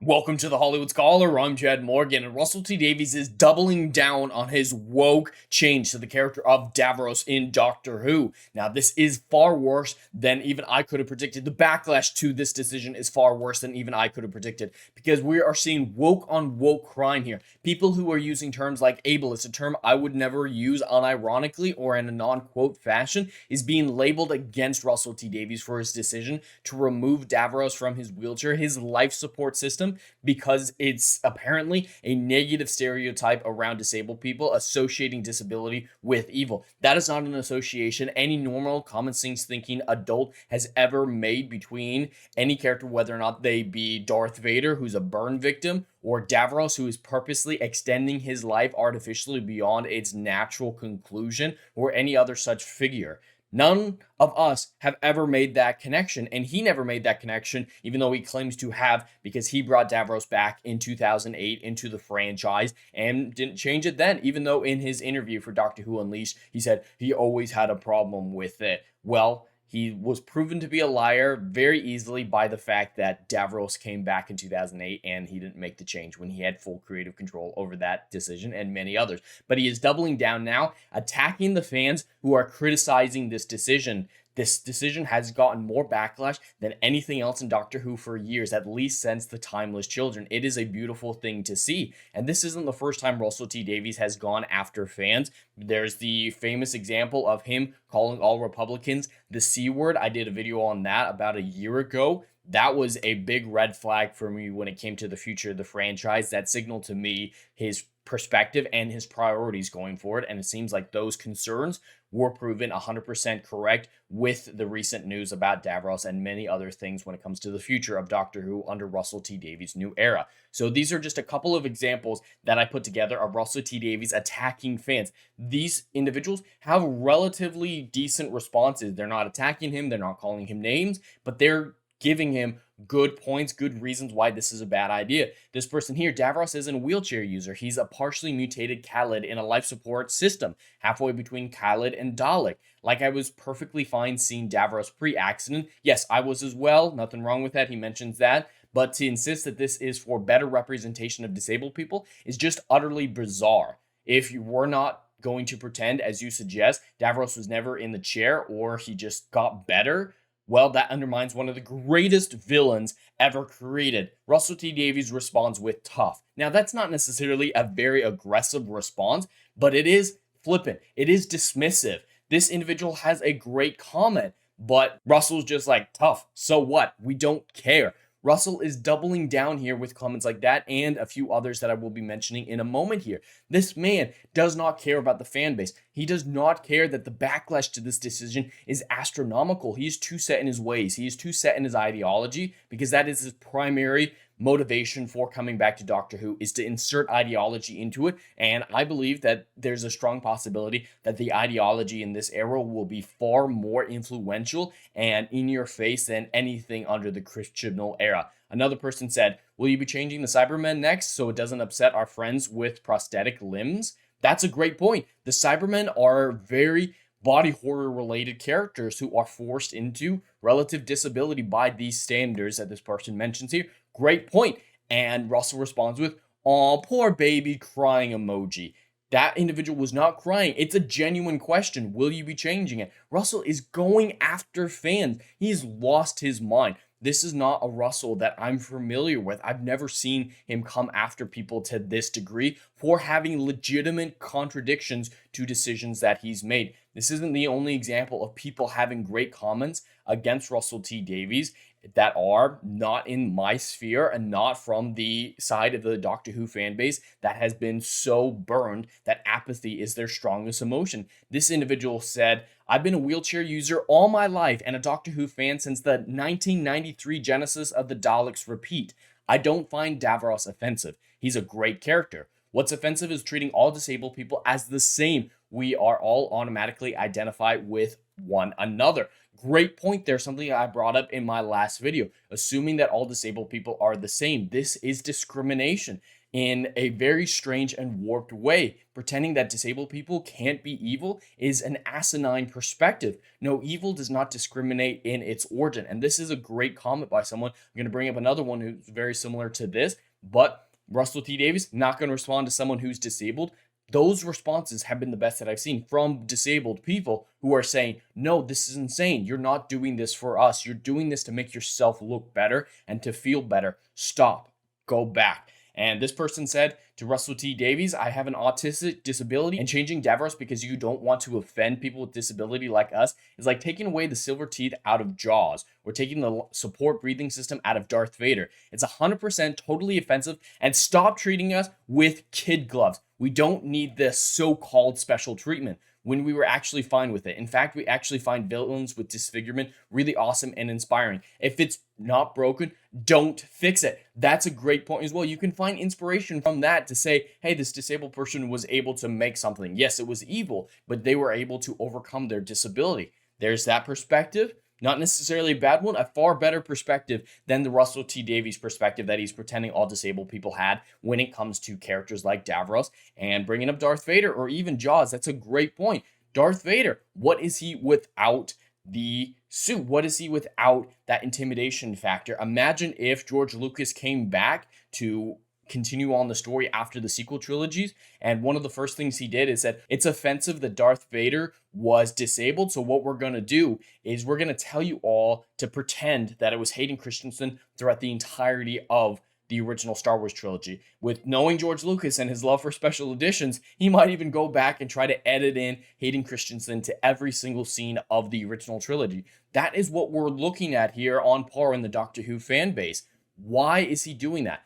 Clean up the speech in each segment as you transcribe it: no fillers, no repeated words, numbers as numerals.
Welcome to the Hollywood Scholar. I'm Jed Morgan, and Russell T Davies is doubling down on his woke change to the character of Davros in Doctor Who. Now, this is far worse than even I could have predicted. The backlash to this decision is far worse than even I could have predicted, because we are seeing woke on woke crime here. People who are using terms like ableist, a term I would never use unironically or in a non-quote fashion, is being labeled against Russell T Davies for his decision to remove Davros from his wheelchair, his life support system, because it's apparently a negative stereotype around disabled people associating disability with evil. That is not an association any normal, common sense thinking adult has ever made between any character, whether or not they be Darth Vader, who's a burn victim, or Davros, who is purposely extending his life artificially beyond its natural conclusion, or any other such figure. None of us have ever made that connection, and he never made that connection, even though he claims to have, because he brought Davros back in 2008 into the franchise and didn't change it then, even though in his interview for Doctor Who Unleashed, he said he always had a problem with it. Well, he was proven to be a liar very easily by the fact that Davros came back in 2008 and he didn't make the change when he had full creative control over that decision and many others. But he is doubling down now, attacking the fans who are criticizing this decision. This decision has gotten more backlash than anything else in Doctor Who for years, at least since The Timeless Children. It is a beautiful thing to see. And this isn't the first time Russell T Davies has gone after fans. There's the famous example of him calling all Republicans the C word. I did a video on that about a year ago. That was a big red flag for me when it came to the future of the franchise. That signaled to me his perspective and his priorities going forward. And it seems like those concerns were proven 100% correct with the recent news about Davros and many other things when it comes to the future of Doctor Who under Russell T Davies' new era. So these are just a couple of examples that I put together of Russell T Davies attacking fans. These individuals have relatively decent responses. They're not attacking him, they're not calling him names, but they're giving him good points, good reasons why this is a bad idea. This person here, Davros, isn't a wheelchair user. He's a partially mutated Khalid in a life support system, halfway between Khalid and Dalek. Like, I was perfectly fine seeing Davros pre-accident. Yes, I was as well. Nothing wrong with that. He mentions that. But to insist that this is for better representation of disabled people is just utterly bizarre. If you were not going to pretend, as you suggest, Davros was never in the chair or he just got better, well, that undermines one of the greatest villains ever created. Russell T Davies responds with tough. Now, that's not necessarily a very aggressive response, but it is flippant. It is dismissive. This individual has a great comment, but Russell's just like, tough. So what? We don't care. Russell is doubling down here with comments like that and a few others that I will be mentioning in a moment here. This man does not care about the fan base. He does not care that the backlash to this decision is astronomical. He is too set in his ways. He is too set in his ideology, because that is his primary motivation for coming back to Doctor Who, is to insert ideology into it. And I believe that there's a strong possibility that the ideology in this era will be far more influential and in your face than anything under the Chris Chibnall era. Another person said, will you be changing the Cybermen next so it doesn't upset our friends with prosthetic limbs? That's a great point. The Cybermen are very body horror related characters who are forced into relative disability by these standards that this person mentions here. Great point. And Russell responds with, "Aw, poor baby," crying emoji. That individual was not crying. It's a genuine question. Will you be changing it? Russell is going after fans. He's lost his mind. This is not a Russell that I'm familiar with. I've never seen him come after people to this degree for having legitimate contradictions to decisions that he's made. This isn't the only example of people having great comments against Russell T Davies that are not in my sphere and not from the side of the Doctor Who fan base that has been so burned that apathy is their strongest emotion. This individual said, "I've been a wheelchair user all my life and a Doctor Who fan since the 1993 genesis of the Daleks repeat. I don't find Davros offensive. He's a great character. What's offensive is treating all disabled people as the same. We are all automatically identified with one another. Great point there. Something I brought up in my last video, assuming that all disabled people are the same. This is discrimination in a very strange and warped way. Pretending that disabled people can't be evil is an asinine perspective. No, evil does not discriminate in its origin. And this is a great comment by someone. I'm going to bring up another one who's very similar to this, but Russell T Davies not going to respond to someone who's disabled. Those responses have been the best that I've seen from disabled people who are saying, no, this is insane. You're not doing this for us. You're doing this to make yourself look better and to feel better. Stop. Go back. And this person said to Russell T Davies, I have an autistic disability, and changing Davros because you don't want to offend people with disability like us is like taking away the silver teeth out of Jaws or taking the support breathing system out of Darth Vader. It's 100% totally offensive, and stop treating us with kid gloves. We don't need this so-called special treatment when we were actually fine with it. In fact, we actually find villains with disfigurement really awesome and inspiring. If it's not broken, don't fix it. That's a great point as well. You can find inspiration from that to say, hey, this disabled person was able to make something. Yes, it was evil, but they were able to overcome their disability. There's that perspective. Not necessarily a bad one, a far better perspective than the Russell T Davies perspective that he's pretending all disabled people had when it comes to characters like Davros and bringing up Darth Vader or even Jaws. That's a great point. Darth Vader, what is he without the suit? What is he without that intimidation factor? Imagine if George Lucas came back to continue on the story after the sequel trilogies, and one of the first things he did is said it's offensive that Darth Vader was disabled, so what we're going to do is we're going to tell you all to pretend that it was Hayden Christensen throughout the entirety of the original Star Wars trilogy. With knowing George Lucas and his love for special editions, he might even go back and try to edit in Hayden Christensen to every single scene of the original trilogy. That is what we're looking at here on par in the Doctor Who fan base. Why is he doing that?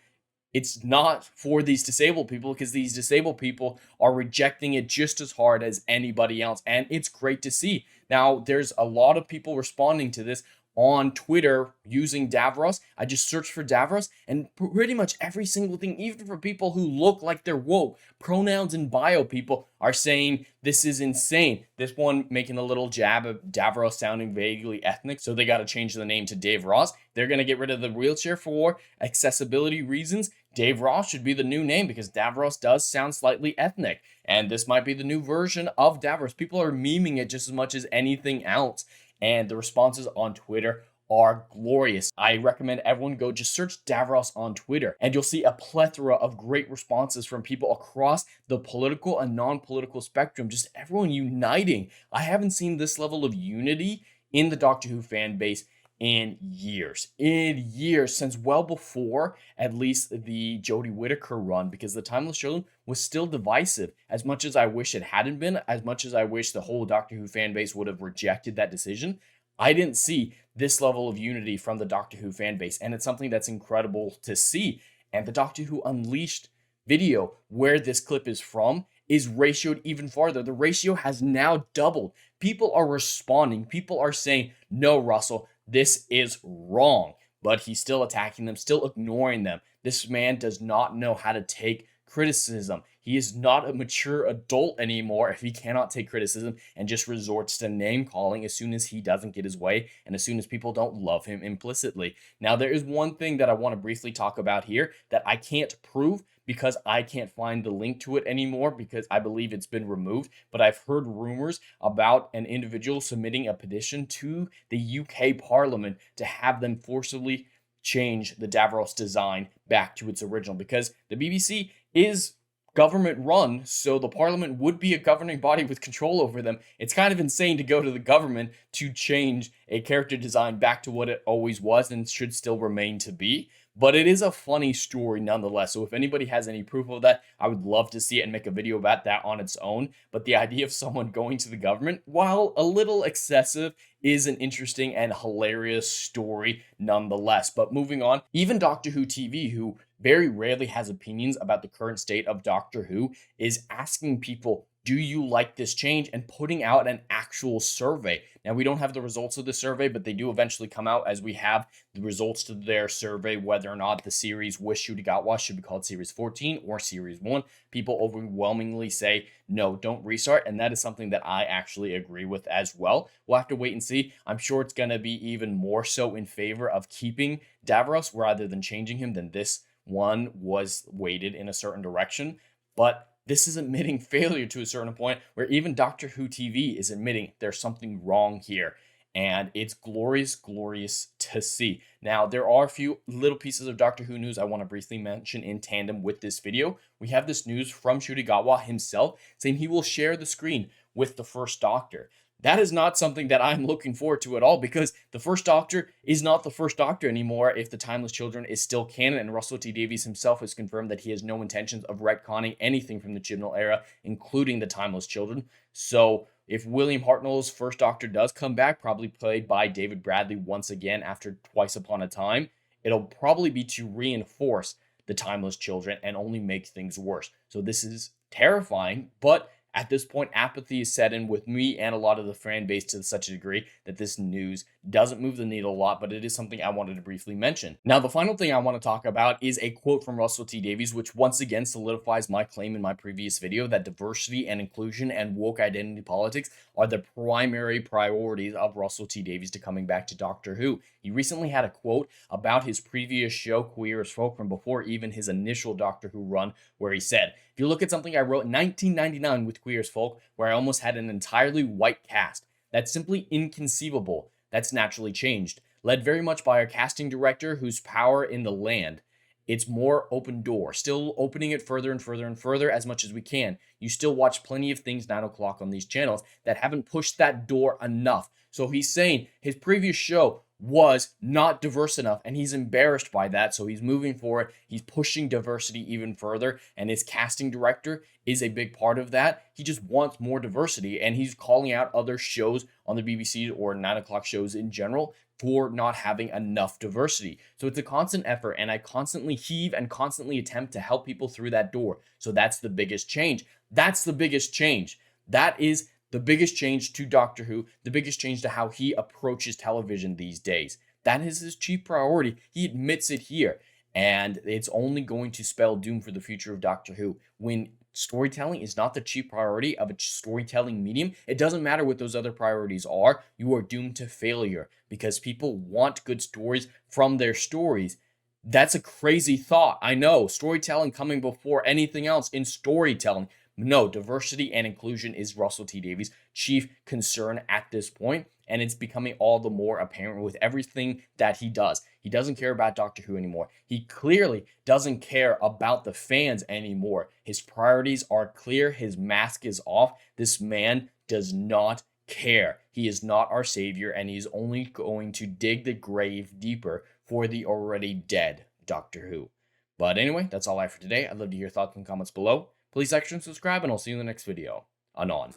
It's not for these disabled people because these disabled people are rejecting it just as hard as anybody else. And it's great to see. Now, there's a lot of people responding to this on Twitter using Davros. I just searched for Davros, and pretty much every single thing, even for people who look like they're woke, pronouns and bio people are saying this is insane. This one making a little jab of Davros sounding vaguely ethnic, so they got to change the name to Dave Ross. They're going to get rid of the wheelchair for accessibility reasons. Dave Ross should be the new name because Davros does sound slightly ethnic, and this might be the new version of Davros. People are memeing it just as much as anything else, and the responses on Twitter are glorious. I recommend everyone go just search Davros on Twitter, and you'll see a plethora of great responses from people across the political and non-political spectrum, just everyone uniting. I haven't seen this level of unity in the Doctor Who fan base in years, since well before at least the Jodie Whittaker run, because the Timeless Children was still divisive. As much as I wish it hadn't been, as much as I wish the whole Doctor Who fan base would have rejected that decision, I didn't see this level of unity from the Doctor Who fan base, and it's something that's incredible to see. And the Doctor Who Unleashed video, where this clip is from, is ratioed even farther. The ratio has now doubled. People are responding. People are saying, no, Russell, this is wrong. But he's still attacking them, still ignoring them. This man does not know how to take criticism. He is not a mature adult anymore if he cannot take criticism and just resorts to name calling as soon as he doesn't get his way and as soon as people don't love him implicitly. Now, there is one thing that I want to briefly talk about here that I can't prove because I can't find the link to it anymore because I believe it's been removed, but I've heard rumors about an individual submitting a petition to the UK Parliament to have them forcibly change the Davros design back to its original, because the BBC is government run, so the Parliament would be a governing body with control over them. It's kind of insane to go to the government to change a character design back to what it always was and should still remain to be. But it is a funny story nonetheless. So if anybody has any proof of that, I would love to see it and make a video about that on its own. But the idea of someone going to the government, while a little excessive, is an interesting and hilarious story nonetheless. But moving on, even Doctor Who TV, who very rarely has opinions about the current state of Doctor Who, is asking people do you like this change, and putting out an actual survey. Now, we don't have the results of the survey, but they do eventually come out as we have the results to their survey, whether or not the series Wish You'd Got Watched should be called Series 14 or Series 1. People overwhelmingly say, no, don't restart, and that is something that I actually agree with as well. We'll have to wait and see. I'm sure it's going to be even more so in favor of keeping Davros rather than changing him than this one was weighted in a certain direction. But this is admitting failure to a certain point where even Doctor Who TV is admitting there's something wrong here. And it's glorious, glorious to see. Now, there are a few little pieces of Doctor Who news I want to briefly mention in tandem with this video. We have this news from Shudigawa himself saying he will share the screen with the First Doctor. That is not something that I'm looking forward to at all, because the First Doctor is not the First Doctor anymore if the Timeless Children is still canon, and Russell T Davies himself has confirmed that he has no intentions of retconning anything from the Chibnall era, including the Timeless Children. So if William Hartnell's First Doctor does come back, probably played by David Bradley once again after Twice Upon a Time, it'll probably be to reinforce the Timeless Children and only make things worse. So this is terrifying, but at this point, apathy is set in with me and a lot of the fan base to such a degree that this news doesn't move the needle a lot, but it is something I wanted to briefly mention. Now, the final thing I want to talk about is a quote from Russell T Davies, which once again solidifies my claim in my previous video that diversity and inclusion and woke identity politics are the primary priorities of Russell T Davies to coming back to Doctor Who. He recently had a quote about his previous show, Queer as Folk, from before even his initial Doctor Who run, where he said, if you look at something I wrote in 1999 with Queer as Folk, where I almost had an entirely white cast, that's simply inconceivable. That's naturally changed. Led very much by our casting director, whose power in the land. It's more open door, still opening it further and further and further as much as we can. You still watch plenty of things 9 o'clock on these channels that haven't pushed that door enough. So he's saying his previous show was not diverse enough, and he's embarrassed by that, so he's moving forward. He's pushing diversity even further, and his casting director is a big part of that. He just wants more diversity, and he's calling out other shows on the BBC or 9 o'clock shows in general for not having enough diversity. So it's a constant effort, and I constantly heave and constantly attempt to help people through that door. So that's the biggest change. That's the biggest change. That is the biggest change to Doctor Who, the biggest change to how he approaches television these days. That is his chief priority. He admits it here. And it's only going to spell doom for the future of Doctor Who. When storytelling is not the chief priority of a storytelling medium, it doesn't matter what those other priorities are. You are doomed to failure because people want good stories from their stories. That's a crazy thought. I know, storytelling coming before anything else in storytelling. No, diversity and inclusion is Russell T Davies' chief concern at this point, and it's becoming all the more apparent with everything that he does. He doesn't care about Doctor Who anymore. He clearly doesn't care about the fans anymore. His priorities are clear. His mask is off. This man does not care. He is not our savior, and he's only going to dig the grave deeper for the already dead Doctor Who. But anyway, that's all I have for today. I'd love to hear your thoughts and comments below. Please like and subscribe, and I'll see you in the next video. Anon.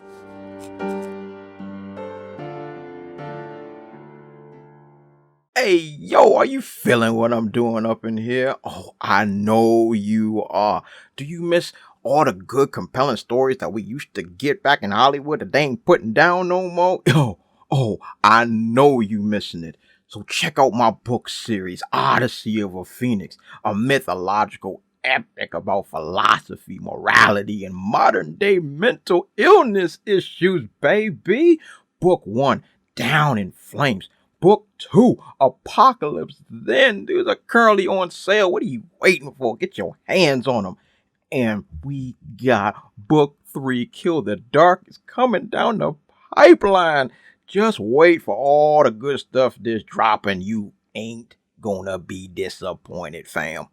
Hey, yo, are you feeling what I'm doing up in here? Oh, I know you are. Do you miss all the good, compelling stories that we used to get back in Hollywood that they ain't putting down no more? Oh, I know you missing it. So check out my book series, Odyssey of a Phoenix, a mythological epic about philosophy, morality, and modern-day mental illness issues, baby. Book 1, Down in Flames. Book 2, Apocalypse Then. These are currently on sale. What are you waiting for? Get your hands on them. And we got Book 3, Kill the Dark, is coming down the pipeline. Just wait for all the good stuff that's dropping. You ain't gonna be disappointed, fam.